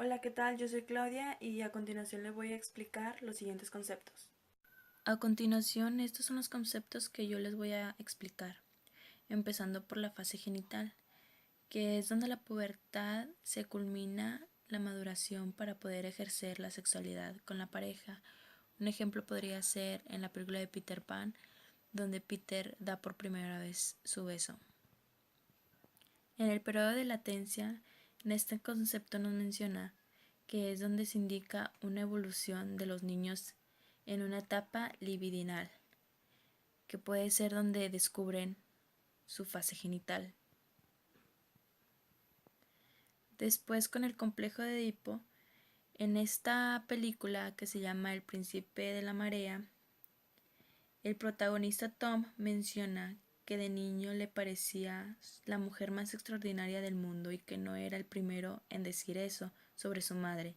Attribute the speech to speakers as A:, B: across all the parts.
A: Hola, ¿qué tal? Yo soy Claudia y a continuación les voy a explicar los siguientes conceptos.
B: A continuación, estos son los conceptos que yo les voy a explicar, empezando por la fase genital, que es donde la pubertad se culmina la maduración para poder ejercer la sexualidad con la pareja. Un ejemplo podría ser en la película de Peter Pan, donde Peter da por primera vez su beso. En el periodo de latencia, en este concepto nos menciona que es donde se indica una evolución de los niños en una etapa libidinal, que puede ser donde descubren su fase genital. Después, con el complejo de Edipo, en esta película que se llama El Príncipe de la Marea, el protagonista Tom menciona que de niño le parecía la mujer más extraordinaria del mundo y que no era el primero en decir eso sobre su madre.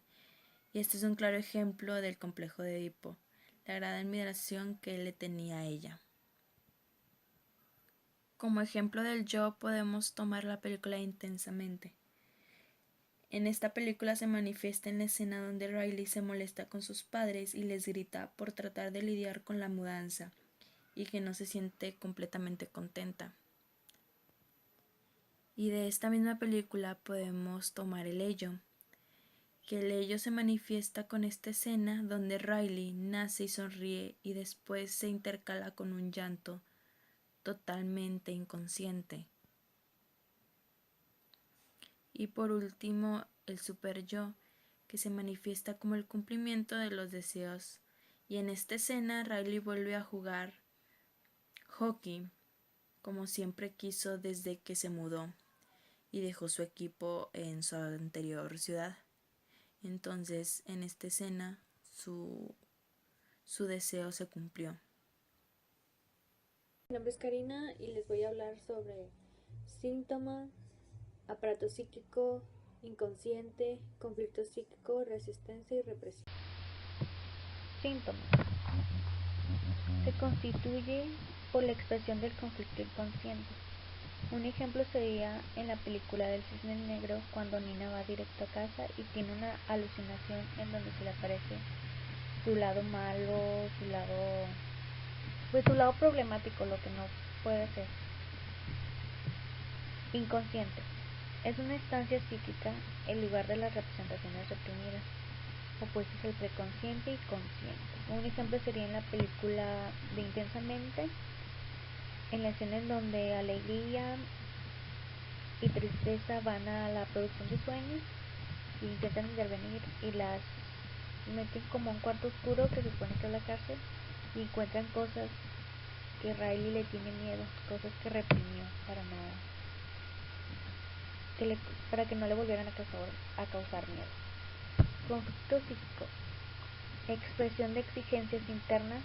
B: Y este es un claro ejemplo del complejo de Edipo, la gran admiración que él le tenía a ella. Como ejemplo del yo podemos tomar la película Intensamente. En esta película se manifiesta en la escena donde Riley se molesta con sus padres y les grita por tratar de lidiar con la mudanza y que no se siente completamente contenta. Y de esta misma película podemos tomar el ello, que el ello se manifiesta con esta escena donde Riley nace y sonríe y después se intercala con un llanto totalmente inconsciente. Y por último, el super yo, que se manifiesta como el cumplimiento de los deseos. Y en esta escena Riley vuelve a jugar hockey, como siempre quiso desde que se mudó y dejó su equipo en su anterior ciudad. Entonces, en esta escena, su deseo se cumplió.
C: Mi nombre es Karina y les voy a hablar sobre síntomas, aparato psíquico, inconsciente, conflicto psíquico, resistencia y represión. Síntomas. Se constituye por la expresión del conflicto inconsciente. Un ejemplo sería en la película del Cisne Negro, cuando Nina va directo a casa y tiene una alucinación en donde se le aparece su lado malo, su lado problemático, lo que no puede ser. Inconsciente. Es una instancia psíquica en lugar de las representaciones reprimidas, opuestos al preconsciente y consciente. Un ejemplo sería en la película de Intensamente, en la escena en donde alegría y tristeza van a la producción de sueños e intentan intervenir y las meten como a un cuarto oscuro que se supone que es la cárcel y encuentran cosas que Riley le tiene miedo, cosas que reprimió para que no le volvieran a causar miedo. Conflicto psíquico. Expresión de exigencias internas,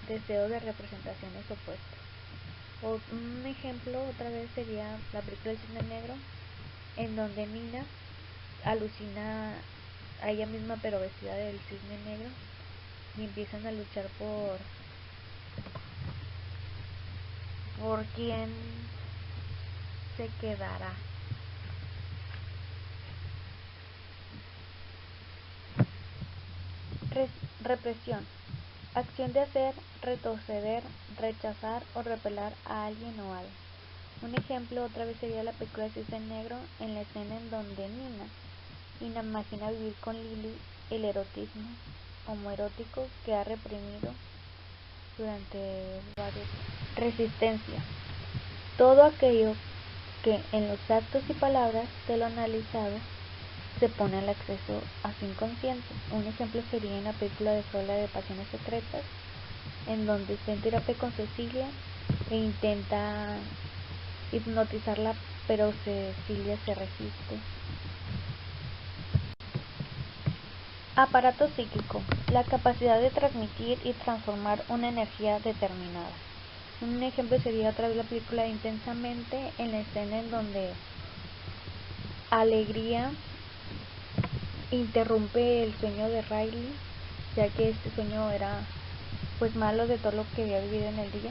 C: deseo de representaciones opuestas. Un ejemplo otra vez sería la película del Cisne Negro, en donde Nina alucina a ella misma pero vestida del cisne negro y empiezan a luchar por quién se quedará. Represión. Acción de hacer, retroceder, rechazar o repelar a alguien o algo. Un ejemplo otra vez sería la película Cisne Negro, en la escena en donde Nina imagina vivir con Lily el erotismo homoerótico que ha reprimido durante varios años. Resistencia. Todo aquello que en los actos y palabras de lo analizado se pone al acceso a su inconsciente. Un ejemplo sería en la película de Frola de Pasiones Secretas, en donde está en terapia con Cecilia e intenta hipnotizarla, pero Cecilia se resiste. Aparato psíquico. La capacidad de transmitir y transformar una energía determinada. Un ejemplo sería otra vez la película Intensamente, en la escena en donde alegría interrumpe el sueño de Riley, ya que este sueño era pues malo de todo lo que había vivido en el día,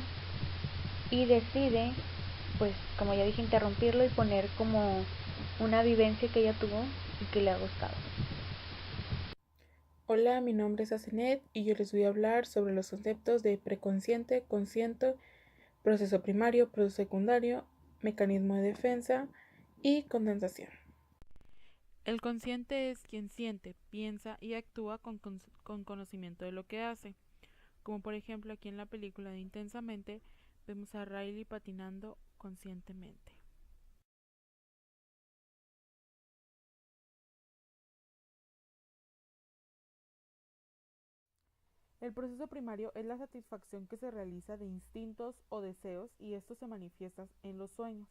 C: y decide, pues como ya dije, interrumpirlo y poner como una vivencia que ella tuvo y que le ha gustado.
D: Hola, mi nombre es Asenet y yo les voy a hablar sobre los conceptos de preconsciente, consciente, proceso primario, proceso secundario, mecanismo de defensa y condensación. El consciente es quien siente, piensa y actúa con conocimiento de lo que hace, como por ejemplo aquí en la película de Intensamente vemos a Riley patinando conscientemente. El proceso primario es la satisfacción que se realiza de instintos o deseos y esto se manifiesta en los sueños.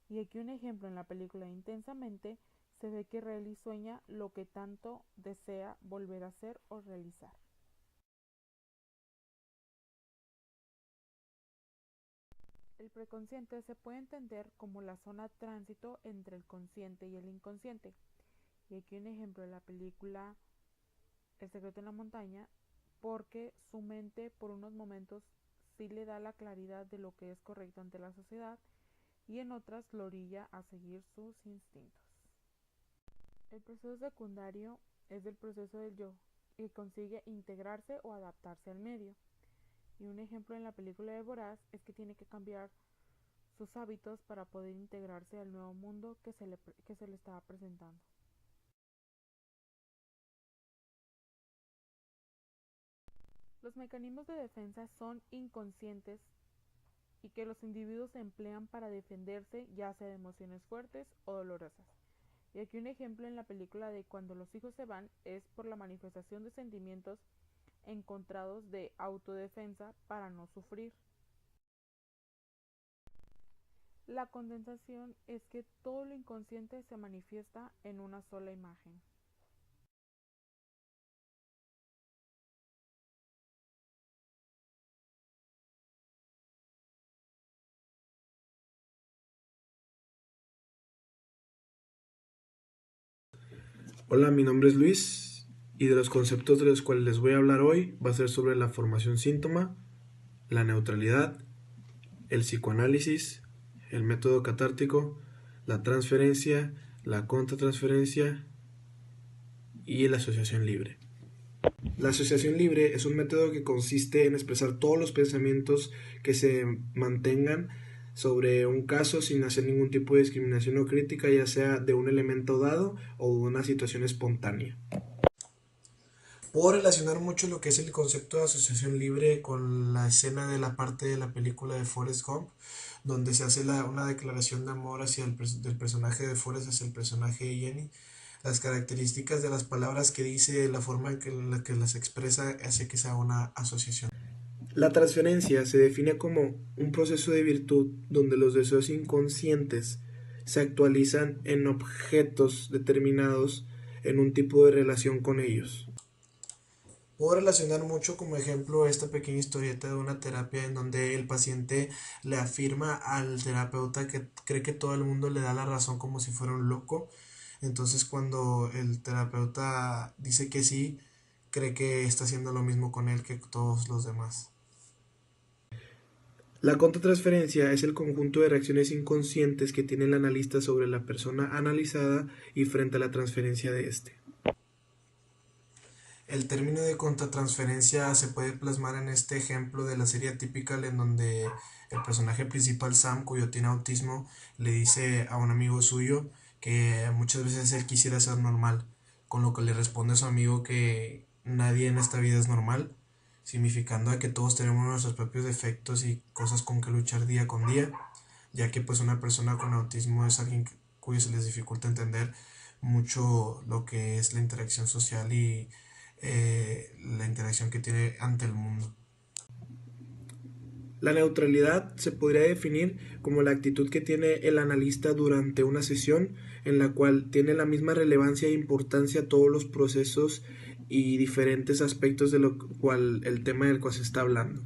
D: Y aquí un ejemplo en la película Intensamente se ve que Riley sueña lo que tanto desea volver a hacer o realizar. El preconsciente se puede entender como la zona tránsito entre el consciente y el inconsciente. Y aquí un ejemplo de la película El secreto en la montaña, porque su mente por unos momentos sí le da la claridad de lo que es correcto ante la sociedad y en otras lo orilla a seguir sus instintos. El proceso secundario es el proceso del yo, que consigue integrarse o adaptarse al medio. Y un ejemplo en la película de Voraz es que tiene que cambiar sus hábitos para poder integrarse al nuevo mundo que se le estaba presentando. Los mecanismos de defensa son inconscientes y que los individuos emplean para defenderse ya sea de emociones fuertes o dolorosas. Y aquí un ejemplo en la película de Cuando los hijos se van es por la manifestación de sentimientos encontrados de autodefensa para no sufrir. La condensación es que todo lo inconsciente se manifiesta en una sola imagen.
E: Hola, mi nombre es Luis y de los conceptos de los cuales les voy a hablar hoy va a ser sobre la formación síntoma, la neutralidad, el psicoanálisis, el método catártico, la transferencia, la contratransferencia y la asociación libre. La asociación libre es un método que consiste en expresar todos los pensamientos que se mantengan sobre un caso sin hacer ningún tipo de discriminación o crítica, ya sea de un elemento dado o de una situación espontánea. Puedo relacionar mucho lo que es el concepto de asociación libre con la escena de la parte de la película de Forrest Gump, donde se hace una declaración de amor hacia del personaje de Forrest hacia el personaje de Jenny. Las características de las palabras que dice, la forma en la que las expresa, hace que sea una asociación. La transferencia se define como un proceso de virtud donde los deseos inconscientes se actualizan en objetos determinados en un tipo de relación con ellos. Puedo relacionar mucho como ejemplo esta pequeña historieta de una terapia en donde el paciente le afirma al terapeuta que cree que todo el mundo le da la razón como si fuera un loco. Entonces cuando el terapeuta dice que sí, cree que está haciendo lo mismo con él que todos los demás. La contratransferencia es el conjunto de reacciones inconscientes que tiene el analista sobre la persona analizada y frente a la transferencia de éste. El término de contratransferencia se puede plasmar en este ejemplo de la serie Atypical, en donde el personaje principal, Sam, cuyo tiene autismo, le dice a un amigo suyo que muchas veces él quisiera ser normal, con lo que le responde a su amigo que nadie en esta vida es normal, significando que todos tenemos nuestros propios defectos y cosas con que luchar día con día, ya que pues una persona con autismo es alguien cuyo se les dificulta entender mucho lo que es la interacción social y la interacción que tiene ante el mundo. La neutralidad se podría definir como la actitud que tiene el analista durante una sesión en la cual tiene la misma relevancia e importancia todos los procesos y diferentes aspectos de lo cual el tema del cual se está hablando.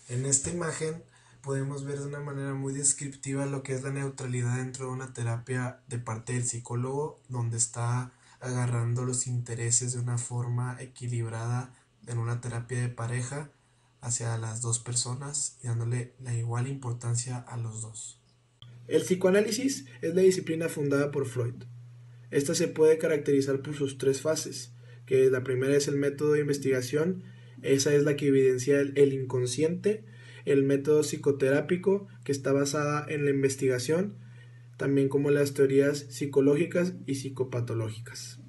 E: En esta imagen podemos ver de una manera muy descriptiva lo que es la neutralidad dentro de una terapia de parte del psicólogo, donde está agarrando los intereses de una forma equilibrada en una terapia de pareja hacia las dos personas y dándole la igual importancia a los dos. El psicoanálisis es la disciplina fundada por Freud. Esta se puede caracterizar por sus tres fases, que la primera es el método de investigación, esa es la que evidencia el inconsciente, el método psicoterápico, que está basada en la investigación, también como las teorías psicológicas y psicopatológicas.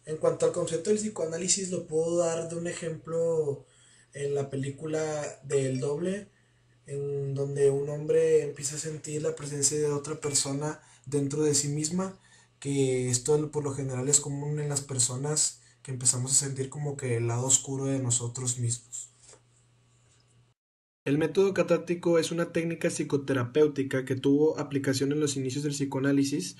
E: En cuanto al concepto del psicoanálisis, lo puedo dar de un ejemplo en la película de El Doble, en donde un hombre empieza a sentir la presencia de otra persona dentro de sí misma, que esto por lo general es común en las personas que empezamos a sentir como que el lado oscuro de nosotros mismos. El método catártico es una técnica psicoterapéutica que tuvo aplicación en los inicios del psicoanálisis,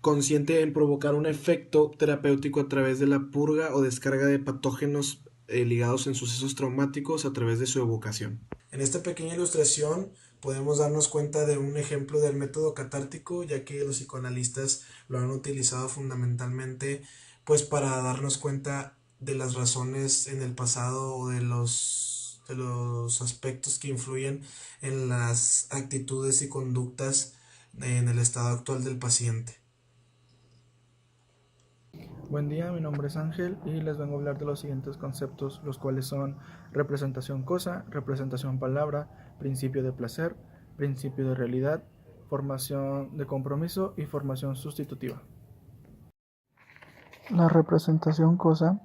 E: consciente en provocar un efecto terapéutico a través de la purga o descarga de patógenos ligados en sucesos traumáticos a través de su evocación. En esta pequeña ilustración podemos darnos cuenta de un ejemplo del método catártico, ya que los psicoanalistas lo han utilizado fundamentalmente pues para darnos cuenta de las razones en el pasado o de los aspectos que influyen en las actitudes y conductas en el estado actual del paciente.
F: Buen día, mi nombre es Ángel y les vengo a hablar de los siguientes conceptos, los cuales son representación cosa, representación palabra, principio de placer, principio de realidad, formación de compromiso y formación sustitutiva.
G: La representación cosa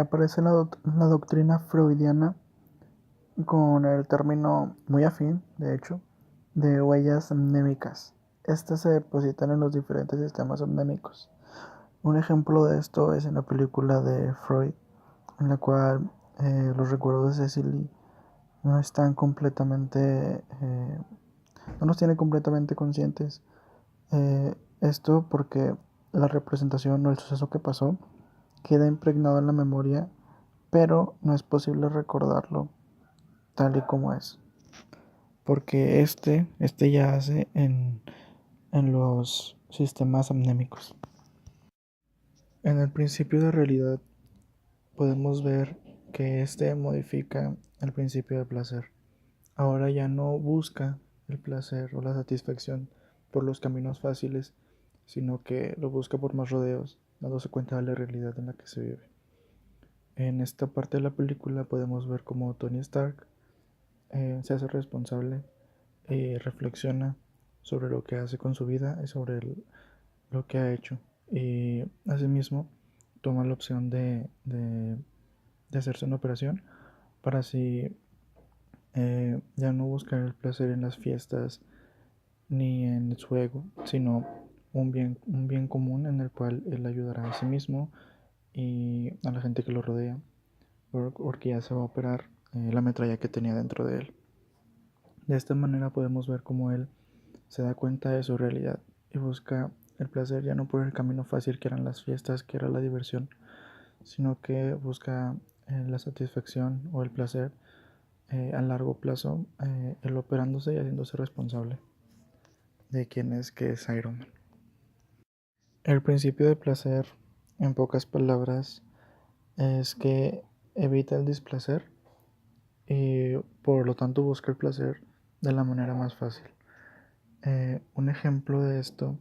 G: aparece en la doctrina freudiana con el término muy afín, de hecho, de huellas mnémicas. Estas se depositan en los diferentes sistemas mnémicos. Un ejemplo de esto es en la película de Freud, en la cual los recuerdos de Cecily no están completamente, no los tiene completamente conscientes. Esto porque la representación o el suceso que pasó queda impregnado en la memoria, pero no es posible recordarlo tal y como es, porque este yace en los sistemas amnémicos. En el principio de realidad podemos ver que este modifica el principio de placer. Ahora ya no busca el placer o la satisfacción por los caminos fáciles, sino que lo busca por más rodeos, dándose cuenta de la realidad en la que se vive. En esta parte de la película podemos ver cómo Tony Stark se hace responsable y reflexiona sobre lo que hace con su vida y sobre lo que ha hecho. Y asimismo toma la opción de hacerse una operación para así ya no buscar el placer en las fiestas ni en su ego, sino un bien común en el cual él ayudará a sí mismo y a la gente que lo rodea, porque ya se va a operar la metralla que tenía dentro de él. De esta manera podemos ver cómo él se da cuenta de su realidad y busca el placer ya no por el camino fácil que eran las fiestas, que era la diversión, sino que busca la satisfacción o el placer a largo plazo, él operándose y haciéndose responsable de quién es que es Iron Man. El principio de placer, en pocas palabras, es que evita el displacer y por lo tanto busca el placer de la manera más fácil. Un ejemplo de esto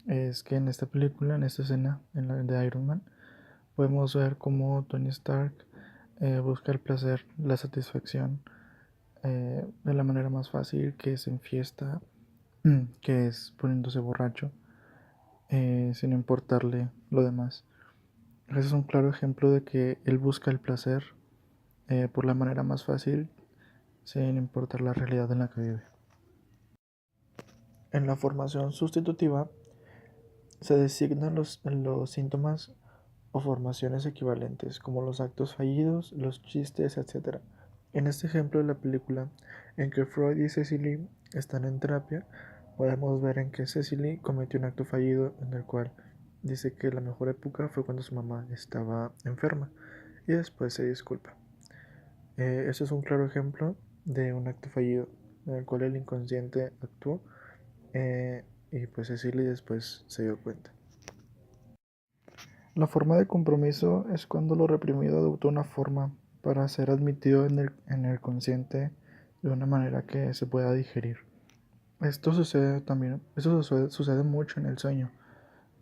G: es que en esta película, en esta escena, en la de Iron Man, podemos ver cómo Tony Stark busca el placer, la satisfacción de la manera más fácil, que es en fiesta, que es poniéndose borracho, sin importarle lo demás. Ese es un claro ejemplo de que él busca el placer por la manera más fácil, sin importar la realidad en la que vive. En la formación sustitutiva se designan los síntomas o formaciones equivalentes, como los actos fallidos, los chistes, etc. En este ejemplo de la película, en que Freud y Cecily están en terapia, podemos ver en que Cecily cometió un acto fallido en el cual dice que la mejor época fue cuando su mamá estaba enferma y después se disculpa. Eso es un claro ejemplo de un acto fallido en el cual el inconsciente actuó y pues Cecily después se dio cuenta. La forma de compromiso es cuando lo reprimido adopta una forma para ser admitido en el consciente de una manera que se pueda digerir. Esto sucede mucho en el sueño.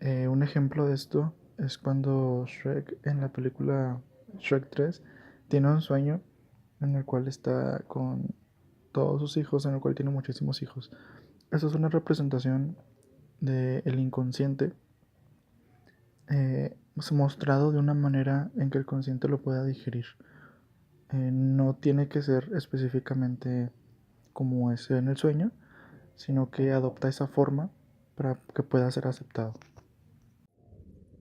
G: Un ejemplo de esto es cuando Shrek en la película Shrek 3 tiene un sueño en el cual está con todos sus hijos, en el cual tiene muchísimos hijos. Eso es una representación del inconsciente mostrado de una manera en que el consciente lo pueda digerir. No tiene que ser específicamente como es en el sueño, sino que adopta esa forma para que pueda ser aceptado.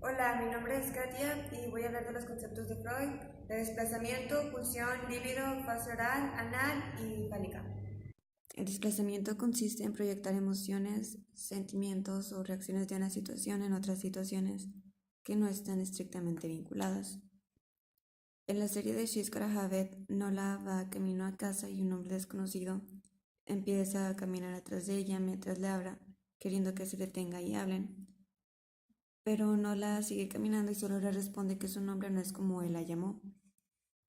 H: Hola, mi nombre es Katia y voy a hablar de los conceptos de Freud, de desplazamiento, pulsión, líbido, fase oral, anal y fálica. El desplazamiento consiste en proyectar emociones, sentimientos o reacciones de una situación en otras situaciones que no están estrictamente vinculadas. En la serie de She's Gotta Have It, Nola va camino a casa y un hombre desconocido empieza a caminar atrás de ella mientras le habla, queriendo que se detenga y hablen. Pero Nola sigue caminando y solo le responde que su nombre no es como él la llamó.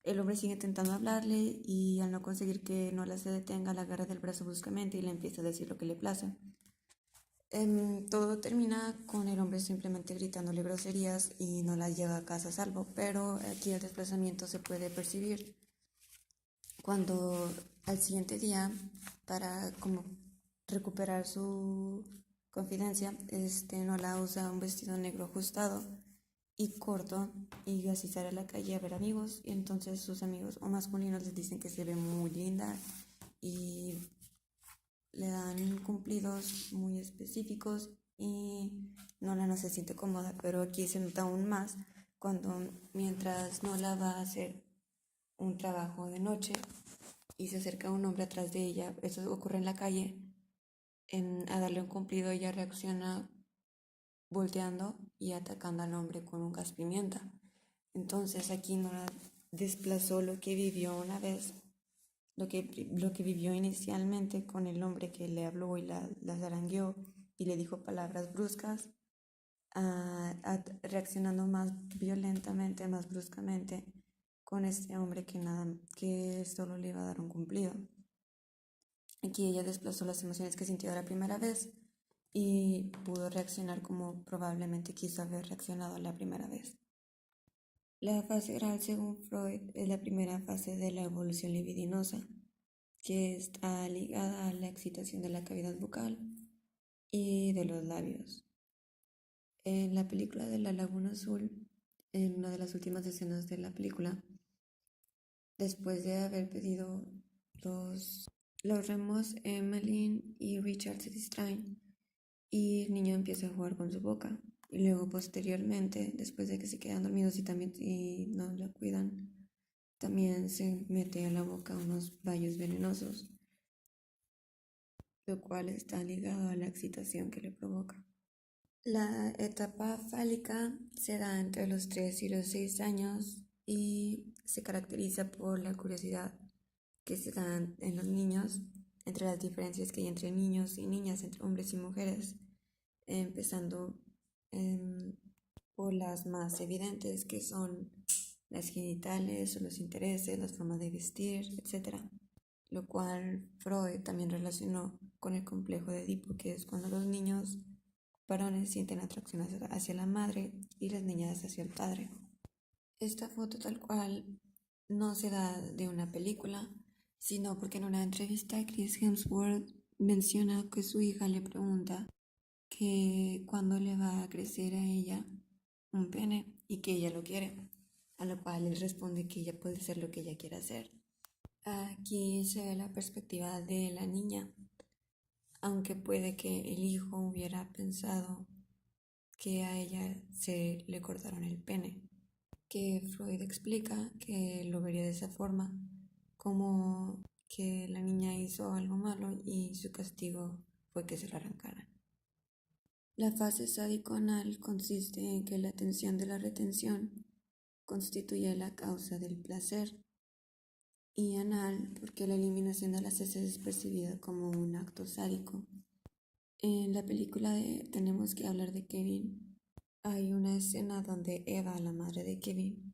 H: El hombre sigue intentando hablarle y al no conseguir que Nola se detenga, la agarra del brazo bruscamente y le empieza a decir lo que le place. Todo termina con el hombre simplemente gritándole groserías y Nola llega a casa a salvo, pero aquí el desplazamiento se puede percibir cuando al siguiente día, para como recuperar su confidencia, Nola usa un vestido negro ajustado y corto y así sale a la calle a ver amigos y entonces sus amigos o masculinos les dicen que se ve muy linda y le dan cumplidos muy específicos y Nola no se siente cómoda, pero aquí se nota aún más cuando mientras Nola va a hacer un trabajo de noche y se acerca un hombre atrás de ella, eso ocurre en la calle, a darle un cumplido ella reacciona volteando y atacando al hombre con un gas pimienta. Entonces aquí Nola desplazó lo que vivió una vez, lo que vivió inicialmente con el hombre que le habló y la zarangueó y le dijo palabras bruscas, reaccionando más violentamente, más bruscamente con este hombre que solo le iba a dar un cumplido. Aquí ella desplazó las emociones que sintió la primera vez y pudo reaccionar como probablemente quiso haber reaccionado la primera vez. La fase oral, según Freud, es la primera fase de la evolución libidinosa, que está ligada a la excitación de la cavidad bucal y de los labios. En la película de La Laguna Azul, en una de las últimas escenas de la película, después de haber pedido los remos, Emmeline y Richard se distraen y el niño empieza a jugar con su boca. Y luego posteriormente, después de que se quedan dormidos y no la cuidan, también se mete a la boca unos bayos venenosos, lo cual está ligado a la excitación que le provoca. La etapa fálica se da entre los 3 y los 6 años y se caracteriza por la curiosidad que se da en los niños, entre las diferencias que hay entre niños y niñas, entre hombres y mujeres, empezando por las más evidentes que son las genitales o los intereses, las formas de vestir, etc. Lo cual Freud también relacionó con el complejo de Edipo, que es cuando los niños varones sienten atracción hacia la madre y las niñas hacia el padre. Esta foto tal cual no se da de una película, sino porque en una entrevista Chris Hemsworth menciona que su hija le pregunta que cuándo le va a crecer a ella un pene y que ella lo quiere, a lo cual él responde que ella puede ser lo que ella quiera hacer. Aquí se ve la perspectiva de la niña, aunque puede que el hijo hubiera pensado que a ella se le cortaron el pene, que Freud explica que lo vería de esa forma, como que la niña hizo algo malo y su castigo fue que se lo arrancaran. La fase sádico-anal consiste en que la tensión de la retención constituye la causa del placer, y anal porque la eliminación de las heces es percibida como un acto sádico. En la película de Tenemos que hablar de Kevin, hay una escena donde Eva, la madre de Kevin,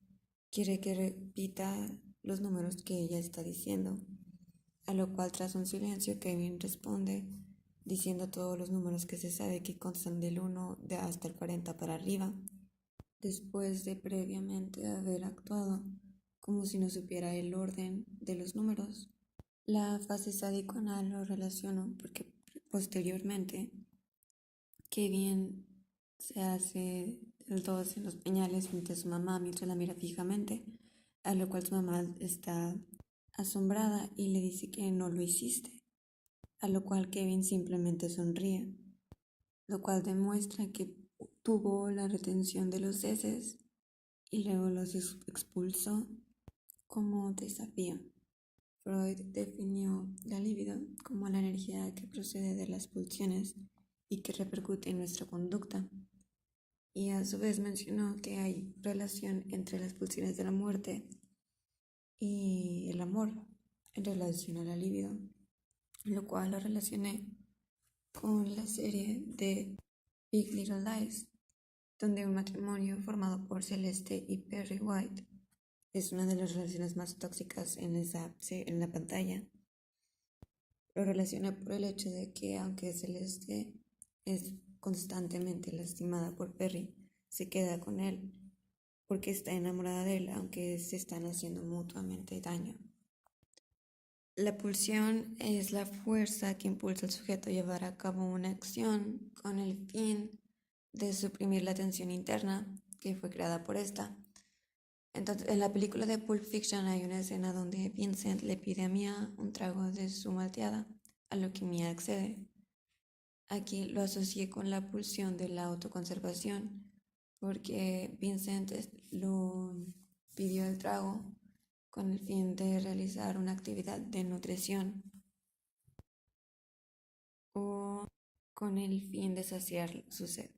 H: quiere que repita los números que ella está diciendo, a lo cual tras un silencio Kevin responde diciendo todos los números que se sabe que constan del 1 hasta el 40 para arriba, después de previamente haber actuado como si no supiera el orden de los números. La fase sádico-anal lo relaciono porque posteriormente Kevin se hace el 2 en los pañales frente a su mamá mientras la mira fijamente, a lo cual su mamá está asombrada y le dice que no lo hiciste, a lo cual Kevin simplemente sonríe, lo cual demuestra que tuvo la retención de los heces y luego los expulsó como desafío. Freud definió la libido como la energía que procede de las pulsiones y que repercute en nuestra conducta. Y a su vez mencionó que hay relación entre las pulsiones de la muerte y el amor en relación a la libido, lo cual lo relacioné con la serie de Big Little Lies, donde un matrimonio formado por Celeste y Perry White es una de las relaciones más tóxicas en la pantalla. Lo relacioné por el hecho de que aunque Celeste es constantemente lastimada por Perry, se queda con él porque está enamorada de él, aunque se están haciendo mutuamente daño. La pulsión es la fuerza que impulsa al sujeto a llevar a cabo una acción con el fin de suprimir la tensión interna que fue creada por esta. Entonces, en la película de Pulp Fiction hay una escena donde Vincent le pide a Mia un trago de su malteada, a lo que Mia accede. Aquí lo asocié con la pulsión de la autoconservación, porque Vincent lo pidió el trago con el fin de realizar una actividad de nutrición o con el fin de saciar su sed.